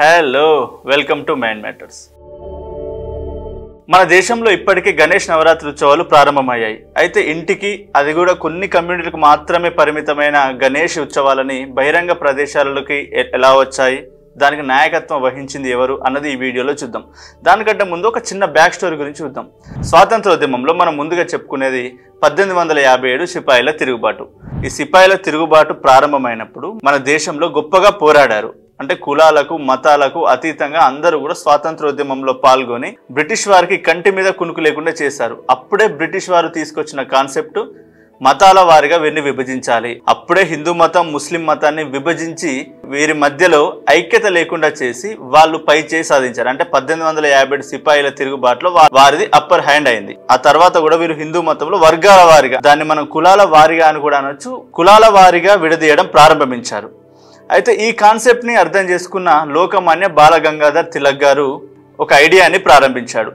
Hello welcome to mind matters. మన దేశంలో ఇప్పటికే గణేష్ నవరాత్రి ఉత్సవాలు ప్రారంభమయ్యాయి. అయితే ఇంటికి అది కూడా కొన్ని కమ్యూనిటీలకు మాత్రమే పరిమితమైన గణేష్ ఉత్సవాలని బహిరంగ ప్రదేశాలలోకి ఎలా వచ్చాయి, దానికి నాయకత్వం వహించింది ఎవరు అన్నది ఈ వీడియోలో చూద్దాం. దానికంటే ముందు ఒక చిన్న బ్యాక్ స్టోరీ గురించి చూద్దాం. స్వాతంత్రోద్యమంలో మనం ముందుగా చెప్పుకునేది 1857 సిపాయిల తిరుగుబాటు. ఈ సిపాయిల తిరుగుబాటు ప్రారంభమైనప్పుడు మన దేశంలో గొప్పగా పోరాడారు. అంటే కులాలకు మతాలకు అతీతంగా అందరూ కూడా స్వాతంత్రోద్యమంలో పాల్గొని బ్రిటిష్ వారికి కంటి మీద కునుకు లేకుండా చేశారు. అప్పుడే బ్రిటిష్ వారు తీసుకొచ్చిన కాన్సెప్ట్ మతాల వారిగా వీరిని విభజించాలి. అప్పుడే హిందూ మతం ముస్లిం మతాన్ని విభజించి వీరి మధ్యలో ఐక్యత లేకుండా చేసి వాళ్ళు పై చేయి సాధించారు. అంటే 1857 సిపాయిల తిరుగుబాటులో వారిది అప్పర్ హ్యాండ్ అయింది. ఆ తర్వాత కూడా వీరు హిందూ మతంలో వర్గాల వారిగా, దాన్ని మనం కులాల వారిగా అని కూడా అనొచ్చు, కులాల వారిగా విడదీయడం ప్రారంభించారు. అయితే ఈ కాన్సెప్ట్ ని అర్థం చేసుకున్న లోకమాన్య బాలగంగాధర్ తిలక్ గారు ఒక ఐడియాని ప్రారంభించాడు.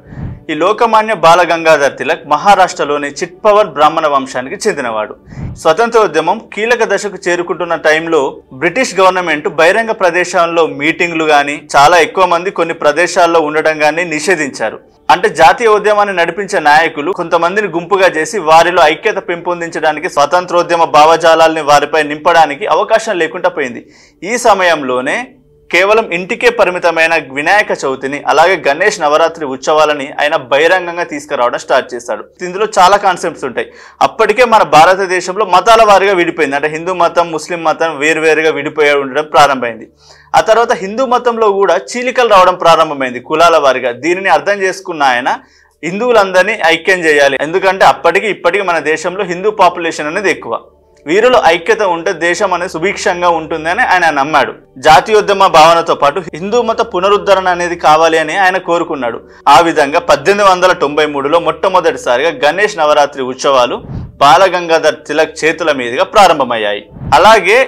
ఈ లోకమాన్య బాలగంగాధర్ తిలక్ మహారాష్ట్రలోని చిట్పవర్ బ్రాహ్మణ వంశానికి చెందినవాడు. స్వతంత్రోద్యమం కీలక దశకు చేరుకుంటున్న టైంలో బ్రిటిష్ గవర్నమెంట్ బహిరంగ ప్రదేశాల్లో మీటింగ్లు కానీ, చాలా ఎక్కువ మంది కొన్ని ప్రదేశాల్లో ఉండడం కానీ నిషేధించారు. అంటే జాతీయ ఉద్యమాన్ని నడిపించే నాయకులు కొంతమందిని గుంపుగా చేసి వారిలో ఐక్యత పెంపొందించడానికి, స్వాతంత్రోద్యమ భావజాలాల్ని వారిపై నింపడానికి అవకాశం లేకుండా పోయింది. ఈ సమయంలోనే కేవలం ఇంటికే పరిమితమైన వినాయక చవితిని, అలాగే గణేష్ నవరాత్రి ఉత్సవాలని ఆయన బహిరంగంగా తీసుకురావడం స్టార్ట్ చేశాడు. ఇందులో చాలా కాన్సెప్ట్స్ ఉంటాయి. అప్పటికే మన భారతదేశంలో మతాల వారిగా విడిపోయింది. అంటే హిందూ మతం ముస్లిం మతం వేరువేరుగా విడిపోయి ఉండడం ప్రారంభమైంది. ఆ తర్వాత హిందూ మతంలో కూడా చీలికలు రావడం ప్రారంభమైంది కులాల వారిగా. దీనిని అర్థం చేసుకున్న ఆయన హిందువులందరినీ ఐక్యం చేయాలి. ఎందుకంటే అప్పటికి ఇప్పటికీ మన దేశంలో హిందూ పాపులేషన్ అనేది ఎక్కువ. వీరిలో ఐక్యత ఉంటే దేశం అనేది సుభిక్షంగా ఉంటుందని ఆయన నమ్మాడు. జాతీయోద్యమ భావనతో పాటు హిందూ మత పునరుద్ధరణ అనేది కావాలి అని ఆయన కోరుకున్నాడు. ఆ విధంగా 1893లో మొట్టమొదటిసారిగా గణేష్ నవరాత్రి ఉత్సవాలు బాలగంగాధర్ తిలక్ చేతుల మీదుగా ప్రారంభమయ్యాయి. అలాగే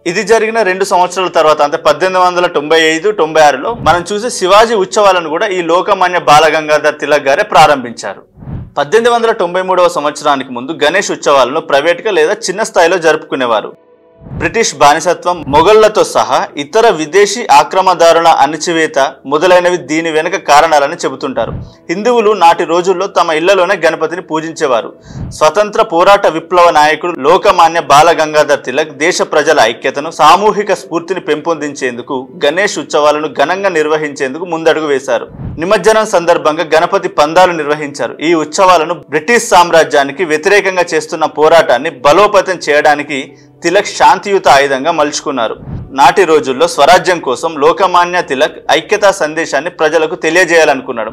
ఇది జరిగిన 2 సంవత్సరాల తర్వాత, అంటే 1895-96లో మనం చూసే శివాజీ ఉత్సవాలను కూడా ఈ లోకమాన్య బాలగంగాధర్ తిలక్ గారే ప్రారంభించారు. 1893వ సంవత్సరానికి ముందు గణేష్ ఉత్సవాలను ప్రైవేట్గా లేదా చిన్న స్థాయిలో జరుపుకునేవారు. బ్రిటిష్ బానిసత్వం, మొఘళ్లతో సహా ఇతర విదేశీ ఆక్రమణదారుల అణచివేత మొదలైనవి దీని వెనుక కారణాలని చెబుతుంటారు. హిందువులు నాటి రోజుల్లో తమ ఇళ్లలోనే గణపతిని పూజించేవారు. స్వతంత్ర పోరాట విప్లవ నాయకుడు లోకమాన్య బాలగంగాధర్ తిలక్ దేశ ప్రజల ఐక్యతను, సామూహిక స్ఫూర్తిని పెంపొందించేందుకు గణేష్ ఉత్సవాలను ఘనంగా నిర్వహించేందుకు ముందడుగు వేశారు. నిమజ్జనం సందర్భంగా గణపతి పందాలు నిర్వహించారు. ఈ ఉత్సవాలను బ్రిటిష్ సామ్రాజ్యానికి వ్యతిరేకంగా చేస్తున్న పోరాటాన్ని బలోపేతం చేయడానికి తిలక్ శాంతియుత ఆయుధంగా మలుచుకున్నారు. నాటి రోజుల్లో స్వరాజ్యం కోసం లోకమాన్య తిలక్ ఐక్యతా సందేశాన్ని ప్రజలకు తెలియజేయాలనుకున్నాడు.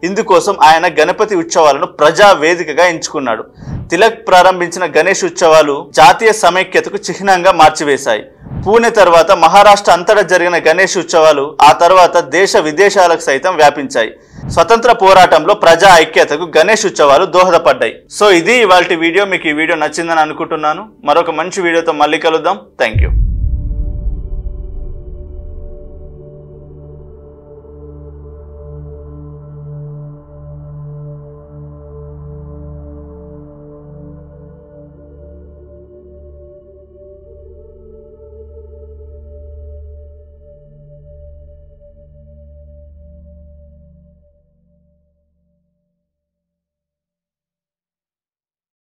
ఇందుకోసం ఆయన గణపతి ఉత్సవాలను ప్రజా వేదికగా ఎంచుకున్నాడు. తిలక్ ప్రారంభించిన గణేష్ ఉత్సవాలు జాతీయ సమైక్యతకు చిహ్నంగా మార్చివేశాయి. పూణె తర్వాత మహారాష్ట్ర అంతటా జరిగిన గణేష్ ఉత్సవాలు ఆ తర్వాత దేశ విదేశాలకు సైతం వ్యాపించాయి. స్వతంత్ర పోరాటంలో ప్రజా ఐక్యతకు గణేష్ ఉత్సవాలు దోహదపడ్డాయి. సో ఇది ఇవాల్టి వీడియో. మీకు ఈ వీడియో నచ్చిందని అనుకుంటున్నాను. మరొక మంచి వీడియోతో మళ్ళీ కలుద్దాం. Thank you.